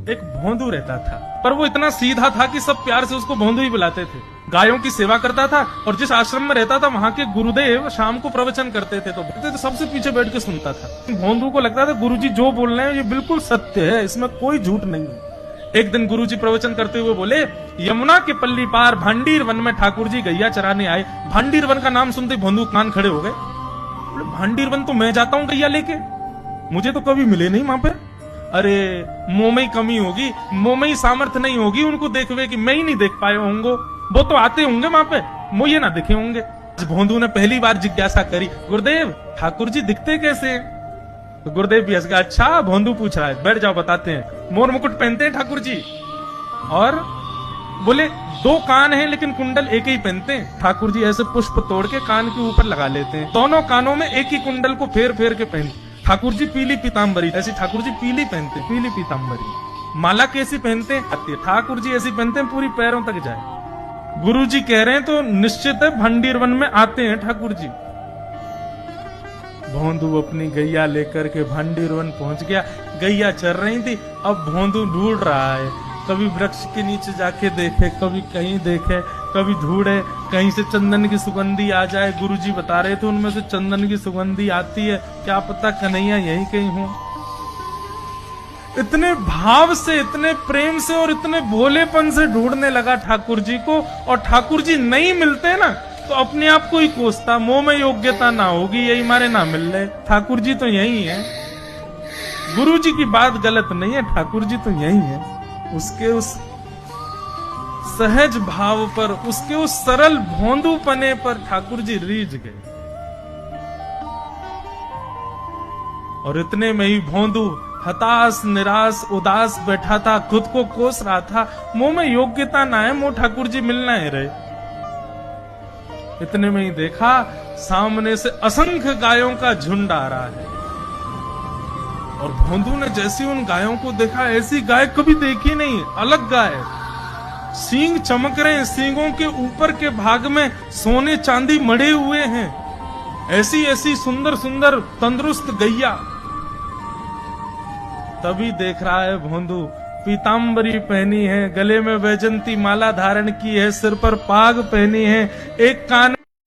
एक भोंदू रहता था, पर वो इतना सीधा था कि सब प्यार से उसको भोंदू ही बुलाते थे। गायों की सेवा करता था और जिस आश्रम में रहता था वहां के गुरुदेव शाम को प्रवचन करते थे तो सबसे पीछे बैठ के सुनता था। भोंदू को लगता था गुरुजी जो बोल रहे हैं ये बिल्कुल सत्य है, इसमें कोई झूठ नहीं है। एक दिन गुरुजी प्रवचन करते हुए बोले, यमुना के पल्ली पार भांडीर वन में ठाकुर जी गैया चराने आए। भांडीर वन का नाम सुनते भोंदू कान खड़े हो गए। भांडीर वन तो मैं जाता हूँ गैया लेके, मुझे तो कभी मिले नहीं वहां पे। अरे मुंह में ही कमी होगी, मुंह में ही सामर्थ्य नहीं होगी उनको देखवे कि मैं ही नहीं देख पाए होंगे, वो तो आते होंगे वहां पे, मुझे ना दिखे होंगे। भोंदू ने पहली बार जिज्ञासा करी, गुरुदेव ठाकुर जी दिखते कैसे? तो गुरुदेव भी हंस गया, अच्छा भोंदू पूछ रहा है, बैठ जाओ बताते हैं। मोर मुकुट पहनते हैं ठाकुर जी, और बोले 2 कान हैं लेकिन कुंडल एक ही पहनते हैं। ठाकुर जी ऐसे पुष्प तोड़ के कान के ऊपर लगा लेते हैं, दोनों कानों में एक ही कुंडल को फेर फेर के पहनते। ठाकुर जी पीली पीताम्बरी, ऐसी ठाकुर जी पीली पहनते, पीली पीताम्बरी। माला कैसी पहनते हैं? ठाकुर जी ऐसी पहनते हैं पूरी पैरों तक जाए। गुरु जी कह रहे हैं तो निश्चित है भांडीर वन में आते हैं ठाकुर जी। भोंदू अपनी गैया लेकर के भांडीर वन पहुंच गया। गैया चर रही थी, अब भोंदू ढूंढ रहा है, कभी वृक्ष के नीचे जाके देखे, कभी कहीं देखे, कभी ढूंढे कहीं से चंदन की सुगंधी आ जाए। गुरुजी बता रहे थे उनमें से चंदन की सुगंधी आती है, क्या पता कन्हैया यहीं कहीं हो। इतने भाव से, इतने प्रेम से और इतने भोलेपन से ढूंढने लगा ठाकुर जी को, और ठाकुर जी नहीं मिलते ना तो अपने आप को ही कोसता, मुंह में योग्यता ना होगी, यही मारे ना मिल रहे, ठाकुर जी तो यही है। गुरु जी की बात गलत नहीं है, ठाकुर जी तो यही है। उसके उस सहज भाव पर, उसके उस सरल भोंदू पने पर ठाकुर जी रीझ गए। और इतने में ही भोंदू हताश, निराश, उदास बैठा था, खुद को कोस रहा था, मुंह में योग्यता ना है, मुंह ठाकुर जी मिलना है रहे। इतने में ही देखा सामने से असंख्य गायों का झुंड आ रहा है, और भोंदू ने जैसे उन गायों को देखा, ऐसी गाय कभी देखी नहीं, अलग गाय, सींग चमक रहे हैं, सींगों के ऊपर के भाग में सोने चांदी मढ़े हुए हैं, ऐसी ऐसी सुंदर सुंदर तंदुरुस्त गैया। तभी देख रहा है भोंदू, पीताम्बरी पहनी है, गले में वैजंती माला धारण की है, सिर पर पाग पहनी है, एक कान